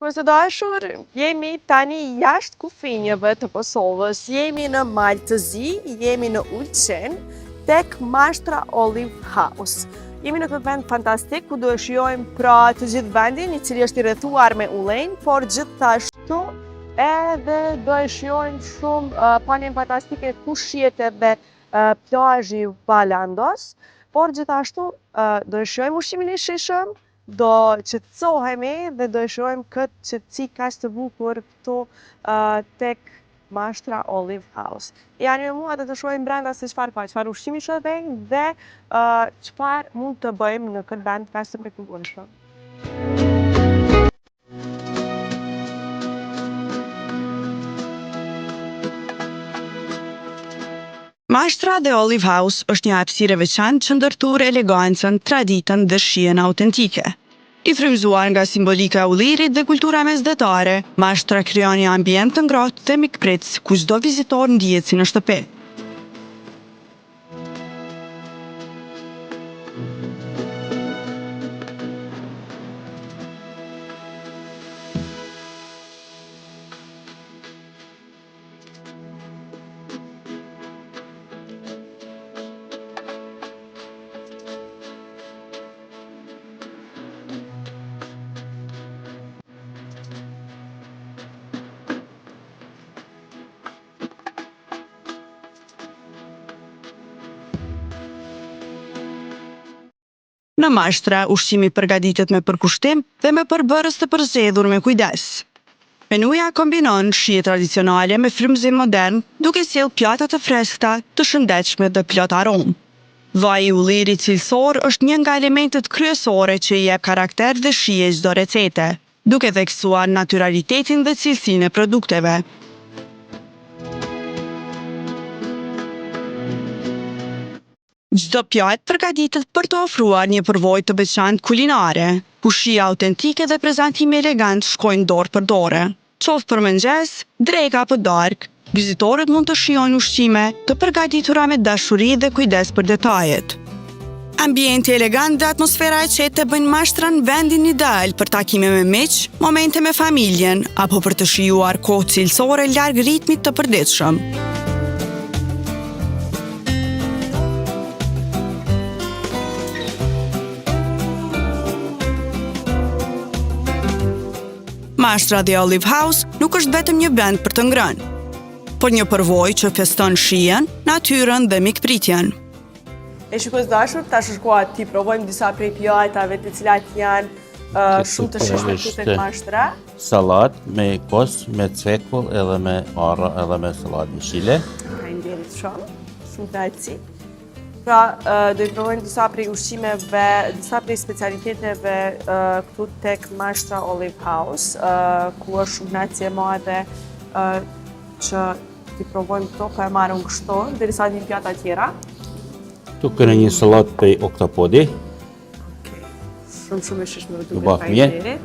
Shikues të dashur, jemi tani jashtë kufinjeve të Kosovës, jemi në Maltëzi, jemi në Ulqin, tek mashtra Olive House. Jemi në këtë vend fantastik, ku do e shijojmë pra të gjithë vendin, i cili është i rrethuar me ullejnë, por gjithashtu edhe do e shijojmë shumë pamjen fantastike ku shihet edhe plazhi Valandos, por gjithashtu do e shijojmë ushqimin e shijshëm, do qetësohemi dhe do e shohim këtë qetësi kaq të bukur këtu tek mashtra Olive House. Jani me mua dhe të shohim brenda se çfarë ka, çfarë ushqimi shërbejnë dhe çfarë mund të bëjmë në këtë vend kaq të mrekullueshëm. Mashtra dhe Olive House është një hapësirë e veçantë që ndërthur elegancën, traditën dhe shijen autentike. I frymëzuar nga simbolika e ullirit dhe kultura mesdhetare, mashtra krijon një ambient të ngrohtë dhe mikpritës ku çdo vizitor ndihet si në shtëpi. Në mashtra, ushqimi përgatitet me përkushtim dhe me përbërës të përzgjedhur me kujdes. Menuja kombinon shije tradicionale me frymëzim modern, duke sjellë pjata të freskëta, të shëndetshme dhe plot aromë. Vaji i ullirit cilësor është një nga elementet kryesore që i jep karakter dhe shije çdo recete, duke theksuar natyralitetin dhe cilësinë e produkteve. Çdo pjatë përgatitet për të ofruar një përvojë të veçantë kulinare, ku shija autentike dhe prezantimi elegant shkojnë dorë për dorë. Qoftë për mëngjes, drekë apo darkë, vizitorët mund të shijojnë ushqime të përgatitura me dashuri dhe kujdes për detajet. Ambienti elegant dhe atmosfera e qetë bëjnë mashtran vendin ideal për takime me miq, momente me familjen, apo për të shijuar kohë cilësore larg ritmit të përditshëm. Mashtra dhe Olive House nuk është vetëm një vend për të ngrënë, por një përvojë që feston shijen, natyrën dhe mikpritjen. E shikues dashur, tash është koha ti provojmë disa prej pjatave të cilat janë shumë të shijshme këtu tek mashtra. Salat me kos, me cekull, edhe me arra, edhe me salat mishile. Faleminderit shumë, shumë kënaqësi. Pra, do i provojmë disa prej ushqimeve, disa prej specialiteteve këtu tek mashtra Olive House, ku është shumë kënaqësi e madhe që ti provojmë këto, ka e marrën kështu, derisa një pjata tjera. Tu kërë një salat prej oktapodi. Shumë e shishme Du bak mirë.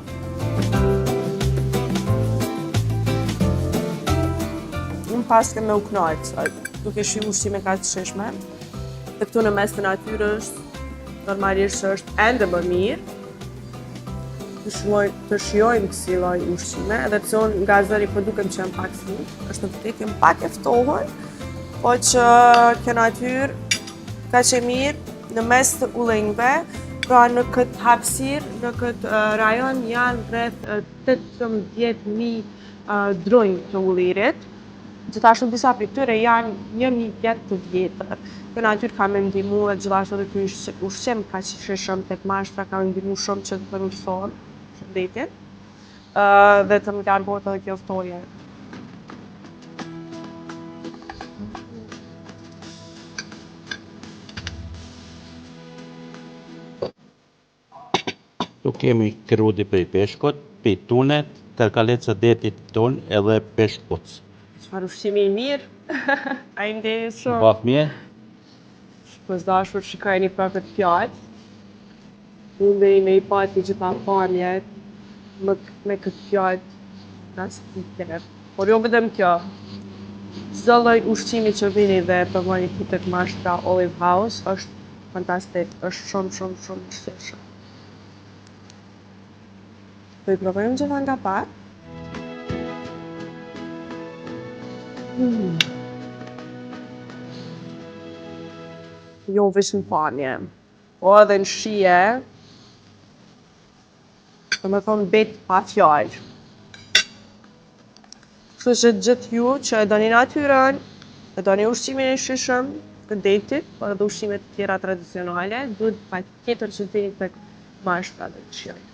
Unë pas ke me u kënaqë, duke shijuar ushqime kaq të shishme. Dhe këtu në mes të natyrës, normalisht është ende më mirë të shijojmë kësi lloj ushqime, edhe pse unë nga zëri po dukem që jam pak smut, është në vërtetë jam pak e ftohur, po që kjo natyrë kaq e mirë në mes të ullenjve, pra në këtë hapësirë, në këtë rajon janë rreth 18.000 dronj të ullirit. Gjithashtu disa prej tyre janë 1.000 vjet të vjetër. Kjo natyrë ka më ndihmuar gjithashtu edhe ky ushqim kaq i shijshëm tek mashtra ka më ndihmuar shumë që të përmirësohem shëndetin dhe të më largohet edhe kjo ftohje. Tu kemi krudi prej peshkut, prej tunet, tërkalecë detit ton edhe peshk kuc. Çfarë ushqimi i mirë. Faleminderit shumë. Bak mirë. Shikues dashur, shikojeni pra këtë pjatë. Unë me i pati gjitha pamjet me këtë pjatë plastike. Por jo vetëm kjo. Çdo lloj ushqimi që vini dhe provoni këtu tek mashtra Olive House është fantastik, është shumë i shijshëm. Po I provojmë gjitha nga pak. Jo veç në pamje, po edhe në shije, do me thonë bet pa fjallë. Kështu që gjithë ju që e doni natyrën, e doni ushqimin e shishëm të detit, por edhe ushqimet tjera tradicionale, duhet patjetër që t'jeni tek mashtra dhe të shijojnë.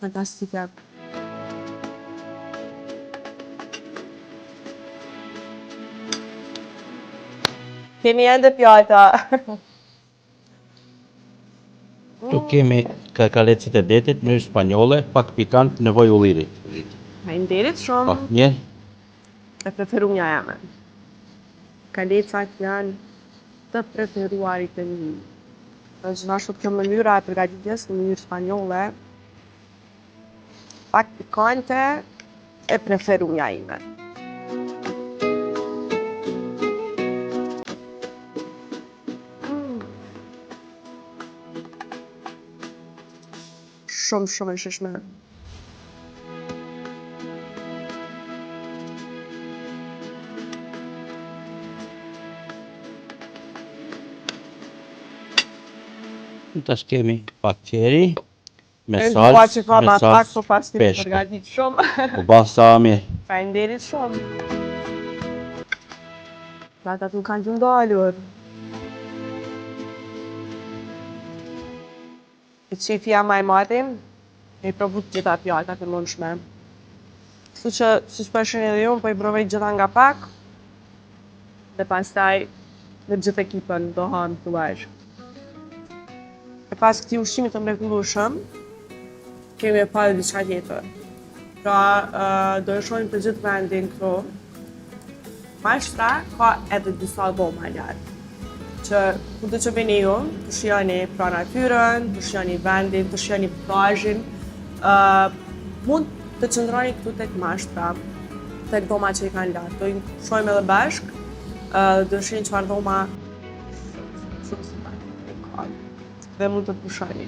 Fantastike. Kemi ende pjata. Tu kemi karkalecët e detit, mënyrë spanjolle, pak pikant, nevojë ulliri. Faleminderit shumë. Po, mirë. E preferuar jame. Kalecat janë të preferuarit e mi. Dhe gjithashtu kjo mënyra e përgatitjes në mënyrë spanjolle, pak pikante, e preferuar ime. Shumë e shishme. Tash kemi pak qeri, me E dua salsë, që ka ma pak, po pas ti peshku. përgatit shumë. U ba sa mirë. Faleminderit shumë. Platat nuk kanë të ndalur. E qefja ma I madhi, me I provu të gjitha pjatat e mundshme. Kështu që, siç po e shihni edhe ju, po I provoj gjitha nga pak, dhe pastaj në gjithë ekipën do hanë thuaj. E pas këtij ushqimi të mrekullueshëm, kemi e pa edhe diçka tjetër. Pra, do e shohim të gjithë vendin këtu. Mashtra ka edhe disa dhoma lartë, që kudo që vini ju, të shijoni pra natyrën, të shijoni vendin, të shijoni plazhin, mund të qëndroni këtu tek mashtra, tek dhoma që I kanë lartë. Do I shohim edhe bashk, do shihni çfarë dhoma shumë simpatike ka. Dhe mund të pushoni.